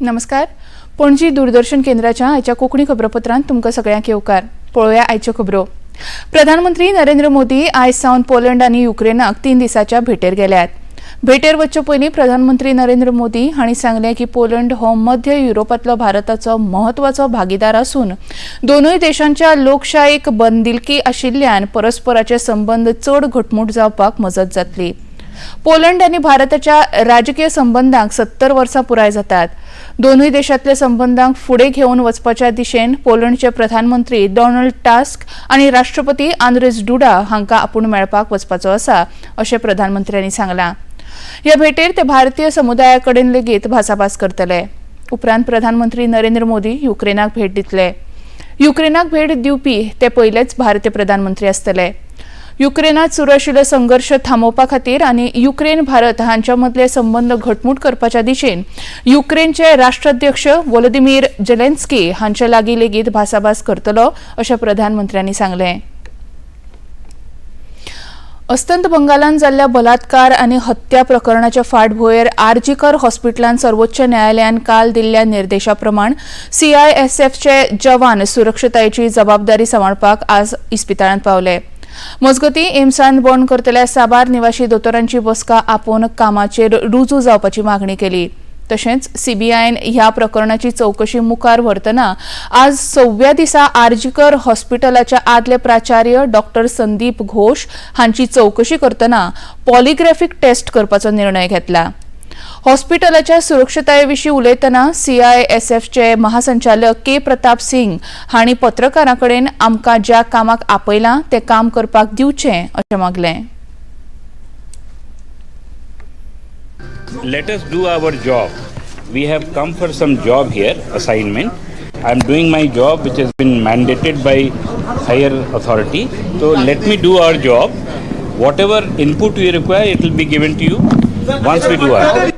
नमस्कार. पणजी दूरदर्शन केंद्राच्या आयच्या कोंकणी खबरापत्रांत तुमकां सगळ्यांक येवकार. पळोवया आयच्यो खबरो. प्रधानमंत्री नरेंद्र मोदी आयज सावन पोलंड आनी युक्रेनाक 3 दिसांच्या भेटेर गेल्यात. भेटेर वच्चे पयलीं प्रधानमंत्री नरेंद्र मोदी हांणी सांगलें की पोलंड हो मध्य युरोपांतलो भारताचो महत्वाचो भागीदार आसून दोनूय देशांच्या लोकशायेक बंदिलकी आशिल्ल्यान परस्पराचे संबंद चड घटमूट जावपाक मजत जातली. पोलंड आनी भारताच्या राजकीय संबंधांक 70 वर्सां पुराय जातात. दोनूय देशांतल्या संबंधांक फुडें घेवन वचपाच्या दिशेन पोलंडचे प्रधानमंत्री डोनाल्ड टस्क आनी राष्ट्रपती आंद्रेज डुडा हांकां आपूण मेळपाक वचपाचो आसा अशें प्रधानमंत्र्यांनी सांगलां. ह्या भेटेर ते भारतीय समुदाया कडेन लेगीत भासाभास करतले. उपरांत प्रधानमंत्री नरेंद्र मोदी युक्रेनाक भेट दितले. युक्रेनाक भेट दिवपी ते पयलेच भारतीय प्रधानमंत्री आसतले. युक्रेनात सुरू आशिल्लो संघर्ष थांबोवपा खातीर आनी युक्रेन भारत हांच्या मदले संबंद घटमूट करपाच्या दिशेन युक्रेनचे राष्ट्राध्यक्ष व्लादिमीर झेलेन्स्की हांचे लागीं लेगीत भासाभास करतलो अशें प्रधानमंत्र्यांनी सांगलें. अस्तंत बंगालान जाल्ल्या बलात्कार आनी हत्या प्रकरणाच्या फाटभुंयेर आरजीकर हॉस्पिटलान सर्वोच्च न्यायालयान काल दिल्ल्या निर्देशा प्रमाण सीआयएसएफचे जवान सुरक्षतायेची जबाबदारी सांबाळपाक आज इस्पितळांत पावले. मजगतीं एम्सान बंद करतल्या साबार निवासी दोतोरांची बसका आपोवन कामाचेर रुजू जावपाची मागणी केली. तशेंच सीबीआयन ह्या प्रकरणाची चवकशी मुखार व्हरतना आज 6व्या दिसा आरजीकर हॉस्पिटलाच्या आदले प्राचार्य डॉ. संदीप घोष हांची चवकशी करतना पॉलिग्राफीक टेस्ट करपाचो निर्णय घेतला. हॉस्पिटलाच्या सुरक्षताये उलयतना सीआयएसएफचे महासंचालक के प्रताप सिंग हांणी पत्रकारांकडेन आमकां ज्या कामाक आपयलां तें काम करपाक दिवचें अशें मागलें. Let us do our job. We have come for some job here, assignment. I am doing my job which has been mandated by higher authority. So let me do our job. Whatever input we require, it will be given to you once we do our job.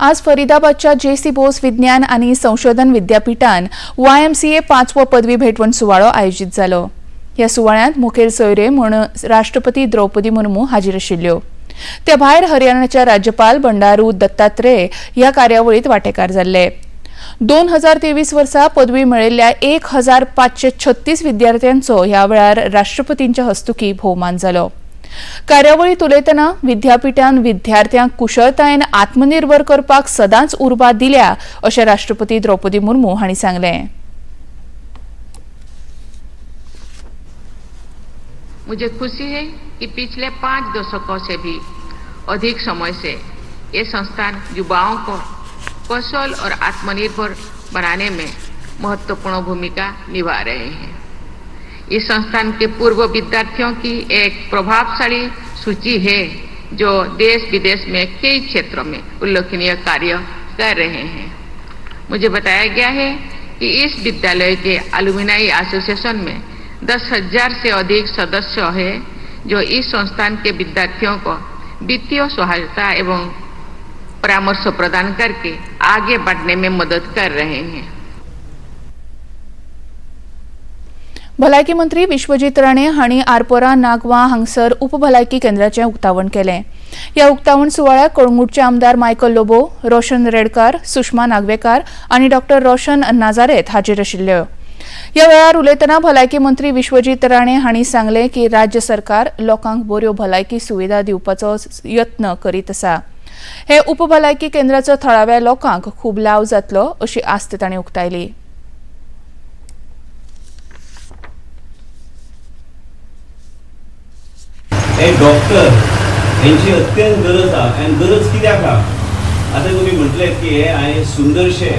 आज फरीदाबादच्या JC Bose विज्ञान आनी संशोधन विद्यापीठान YMCA 5वो पदवी भेटवण सुवाळो आयोजीत जालो. ह्या सुवाळ्यांत मुखेल सोयरे म्हूण राष्ट्रपती द्रौपदी मुर्मू हाजीर आशिल्ल्यो. त्या भायर हरियाणाच्या राज्यपाल बंडारू दत्तात्रेय ह्या कार्यावळींत वांटेकार जाल्ले. 2023 वर्सा पदवी मेळयल्ल्या 1536 विद्यार्थ्यांचो ह्या वेळार राष्ट्रपतींच्या हस्तुकीं भोवमान जालो. कार्यावळींत उलयतना विद्यापीठान विद्यार्थ्यांक कुशळतायेन आत्मनिर्भर करपाक सदांच उर्बा दिल्या अशें राष्ट्रपती द्रौपदी मुर्मू हांणी सांगलें. मुझे खुशी है कि पिछले 5 दशकों से भी अधिक समय से ये संस्थान युवाओं को कौशल और आत्मनिर्भर बनाने में महत्वपूर्ण भूमिका निभा रहे हैं. इस संस्थान के पूर्व विद्यार्थियों की एक प्रभावशाली सूची है जो देश विदेश में कई क्षेत्रों में उल्लेखनीय कार्य कर रहे हैं. मुझे बताया गया है कि इस विद्यालय के एलुमनाई एसोसिएशन में 10,000 से अधिक सदस्य हैं जो इस संस्थान के विद्यार्थियों को वित्तीय सहायता एवं परामर्श प्रदान करके आगे बढ़ने में मदद कर रहे हैं. भलायकी मंत्री विश्वजीत राणे हांणी आरपोरा नागवां हांगसर उपभलायकी केंद्राचें उक्तावण केलें. ह्या उक्तावण सुवाळ्याक कळंगूटचे आमदार मायकल लोबो, रोशन रेडकार, सुषमा नागवेकार आनी डॉ. रोशन नाजारेथ हाजीर आशिल्ल्यो. ह्या वेळार उलयतना भलायकी मंत्री विश्वजीत राणे हांणी सांगलें की राज्य सरकार लोकांक बऱ्यो भलायकी सुविधा दिवपाचो यत्न करीत आसा. हे उपभलायकी केंद्राचो थळाव्या लोकांक खूब लाव जातलो अशी आस्त तांणी उक्तायली. डॉक्टर यांची अत्यंत गरज आहा आनी गरज कित्याक आहा. आतां तुमी म्हटलें की हे हांवें सुंदरशे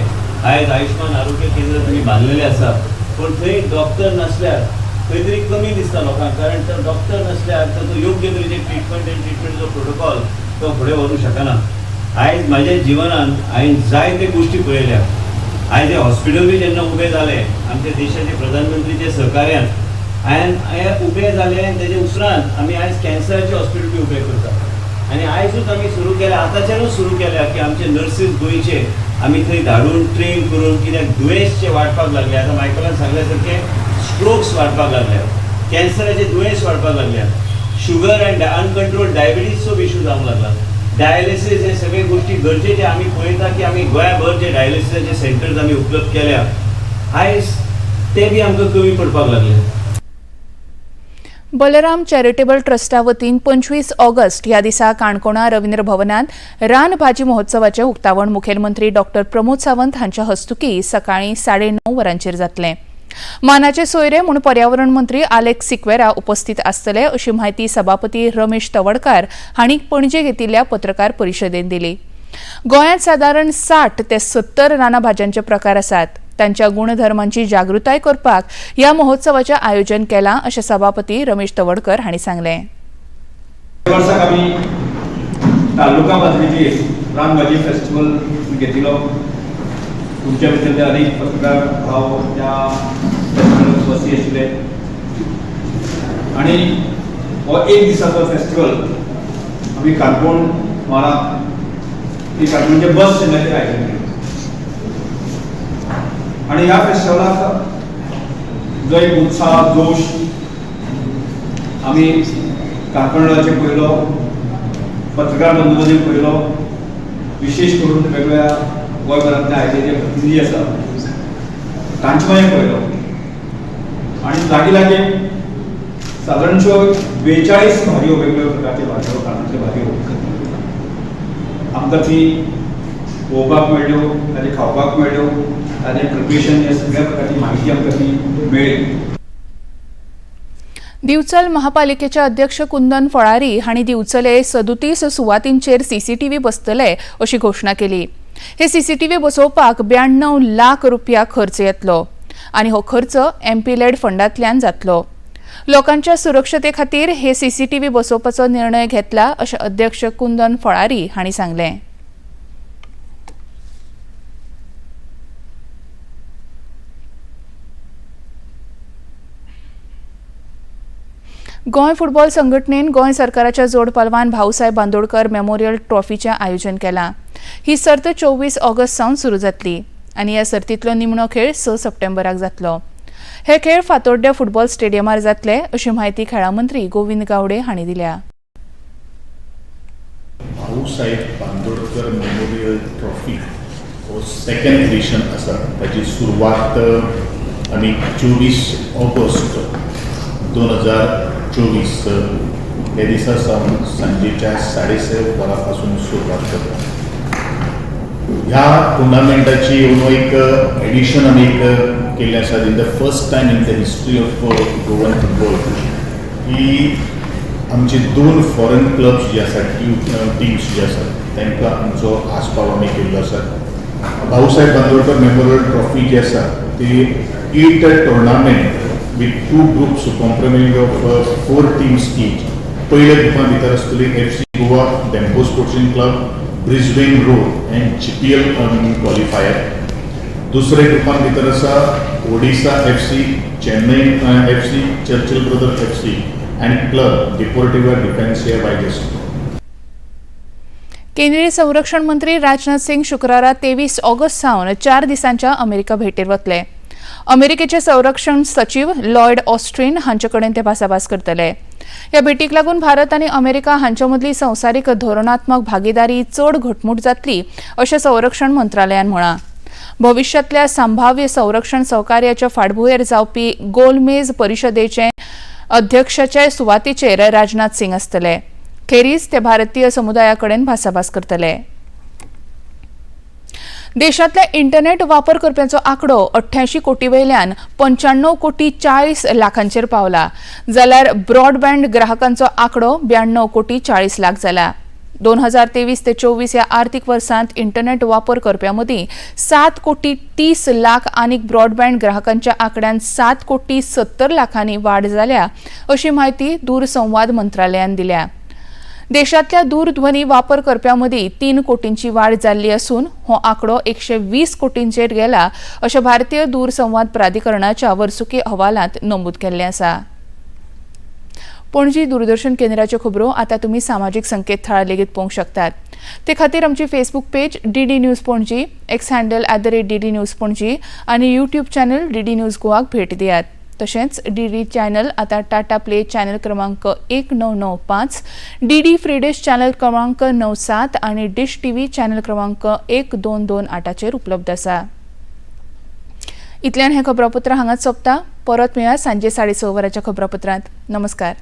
आयज आयुष्मान आरोग्य केंद्र तुमी बांदलेलें आसा, पूण थंय डॉक्टर नासल्यार खंय तरी कमी दिसता लोकांक. कारण तो डॉक्टर नासल्यार तो योग्य तरेचे ट्रिटमेंटचो प्रोटोकॉल तो फुडें व्हरूंक शकना. आयज म्हाज्या जिवनान हांवें जायते गोश्टी पळयल्या. आयज हे हॉस्पिटल बी जेन्ना उबें जालें आमच्या देशाचे प्रधानमंत्रीचे सहकार्यान हे उबें जालें, तेजे उपरांत आमी आयज कॅन्सराचें हॉस्पिटल बी उबें करता. आनी आयजूच आमी सुरू केल्या, आतांच्यानूच सुरू केल्या की आमचे नर्सीस गोंयचे आमी थंय धाडून ट्रेन करून, कित्याक दुयेंस जे वाडपाक लागले. आतां मायकलान सांगल्या सारकें स्ट्रोक्स वाडपाक लागल्या, कॅन्सराचे दुयेंस वाडपाक लागल्या, शुगर एंड अनकंट्रोल्ड डायबिटीजचो इशू जावंक लागला. डायलिसीस हे सगळे गोष्टी गरजेचे आम्ही पळयता की आम्ही गोंयभर जे डायलिसिसाचे सेंटर्स आम्ही उपलब्ध केल्या आयज ते बी आमकां कमी पडपाक लागले. बलराम चॅरिटेबल ट्रस्टा वतीन 25 ऑगस्ट ह्या दिसा काणकोणा रवींद्र भवनात रान भाजी महोत्सवाचे उक्तावण मुखेलमंत्री डॉक्टर प्रमोद सावंत हांच्या हस्तुकी सकाळी 9:30 वरांचेर जातले. मानाचे सोयरे म्हूण पर्यावरण मंत्री आलेक्स सिक्वेरा उपस्थित आसतले अशी माहिती सभापती रमेश तवडकार हांणी पणजे घेतिल्ल्या पत्रकार परिशदेंत दिली. गोंयांत सादारण 60 ते 70 रानां भाज्यांचे प्रकार आसात. त्यांच्या गुणधर्मांची जागृताय करपाक ह्या महोत्सवाचे आयोजन केलां अशें सभापती रमेश तवडकर हांणी सांगलें. वर्साक आमी तालुका पातळीचेर रान भाजी फेस्टिवल घेतिलो. तुमच्या भितर अनेक पत्रकार भाव त्या फेस्टिवलाक उपस्थित आशिल्ले आनी हो एक दिसाचो फेस्टिवल आमी काणकोण म्हालांत ती काणकोणचे बस स्टँडाचेर आयोजन केलें. आणि ह्या फेस्टिवलाक जो एक उत्साह जोश आम्ही काणकोणचे पळयलो, पत्रकार बंधूंनी पळयलो, विशेष करून वेगवेगळ्या गोंयभरांतले आयले जे प्रतिनिधी आसा तांचे मागीर पळयलो आणि लागीं लागीं सादारणश्यो 42 भाजयो वेगवेगळ्या प्रकारच्यो भाजयो काणकोणच्यो भाजयो आमकां ती पळोवपाक मेळ्ळ्यो, ताचे खावपाक मेळ्ळ्यो, ताचे प्रिपरेशन हे सगळ्या प्रकारची माहिती आमकां ती मेळ्ळी. दिवचल महापालिकेचे अध्यक्ष कुंदन फळारी हांणी दिवचले 37 सुवातींचेर सीसीटीव्ही बसतले अशी घोषणा केली. हे सीसीटीव्ही बसोवपाक 92 लाख रुपया खर्च येतलो आनी हो खर्च एमपी-लेड फंडांतल्यान जातलो. लोकांच्या सुरक्षते खातीर हे सीसीटीव्ही बसोवपाचो निर्णय घेतला अशें अध्यक्ष कुंदन फळारी हांणी सांगलें. गोंय फुटबॉल संघटनेन गोंय सरकाराच्या जोड पालवान भाऊसाहेब बांदोडकर मेमोरियल ट्रॉफीचें आयोजन केलां. ही सर्त 24 ऑगस्ट सावन सुरू जातली आनी ह्या सर्तींतलो निमणो खेळ 6 सप्टेंबराक जातलो. हे खेळ फातोड्ड्या फुटबॉल स्टेडियमार जातले अशी माहिती खेळा मंत्री गोविंद गावडे हांणी दिल्या. भाऊसाहेब बांदोडकर मेमोरियल ट्रॉफी हो सेकंड एडिशन आसा. ताची सुरवात आमी 24 ऑगस्ट 2024 हे दिसा सावन सांजेच्या 6:30 वरांपासून सुरवात करता. ह्या टुर्नामेंटाची एक एडिशन आमी केल्लें आसा. In the first time in the history of Goan football ही आमचे 2 फॉरेन क्लब्स जे आसात, टीम्स जे आसात तांकां आमचो आस्पाव आमी केल्लो आसा. भाऊसाहेब बांदोडकर मेमोरियल ट्रॉफी जी आसा ती 8 tournament with 2 groups comprising of 4 teams each. पहिले ग्रुपा भितर आसतली FC Goa, Dempo sporting club, Brisbane Roar and GPL qualifier. दुसरे ग्रुपान भितर आसा Odisha FC, Chennai FC, Churchill brother FC and club Deportivo डिफेन्सिया बायजेस. केंद्रीय संरक्षण मंत्री राजनाथ सिंग शुक्रारा 23 ऑगस्ट सावन 4 दिसांच्या अमेरिका भेटेर वतले. अमेरिकेचे संरक्षण सचिव लॉयड ऑस्ट्रीन हांचे कडेन ते भासाभास करतले. ह्या भेटीक लागून भारत आनी अमेरिका हांचे मदली संवसारीक धोरणात्मक भागीदारी चड घटमूट जातली अशें संरक्षण मंत्रालयान म्हळां. भविष्यातल्या संभाव्य संरक्षण सहकार्याच्या फाटभुंयेर जावपी गोलमेज परिशदेचे अध्यक्षाचे सुवातीचेर राजनाथ सिंग आसतले. खेरीज ते भारतीय समुदाया कडेन भासाभास करतले. देशांतल्या इंटरनेट वापर करप्यांचो आंकडो 88 कोटी वयल्यान 95 कोटी 40 लाखांचेर पावला, जाल्यार ब्रॉडबँड ग्राहकांचो आंकडो 92 कोटी 40 लाख जाला. 2023 ते 24 ह्या आर्थीक वर्सांत इंटरनेट वापर करप्यां मदीं 7 कोटी 30 लाख आनीक ब्रॉडबँड ग्राहकांच्या आंकड्यान 7 कोटी 70 लाखांनी वाड जाल्या अशी माहिती दूरसंवाद मंत्रालयान दिल्या. देशातल्या दूरध्वनी वापर करप्यां मदीं 3 कोटींची वाड जाल्ली असून हो आंकडो 120 कोटींचेर गेला अशें भारतीय दूरसंवाद प्राधिकरणाच्या वर्सुकी अहवालांत नमूद केल्लें आसा. पणजी दूरदर्शन केंद्राच्यो खबरो आतां तुमी सामाजीक संकेतथळार लेगीत पळोवंक शकतात. ते खातीर आमची Facebook page DD news Panaji, x handle @DD news Panaji आनी यूट्यूब चॅनल DD न्यूज गोवाक भेट दियात. तशेंच DD चॅनल आता टाटा प्ले चॅनल क्रमांक 1995, DD फ्री डिश चॅनल क्रमांक 97 आणि डिश TV चॅनल क्रमांक 1228 उपलब्ध आसा. इतल्यान हे खबरापत्र हांगाच सोंपता. परत मेळया सांजे 6:30 वरांच्या खबरापत्रांत. नमस्कार.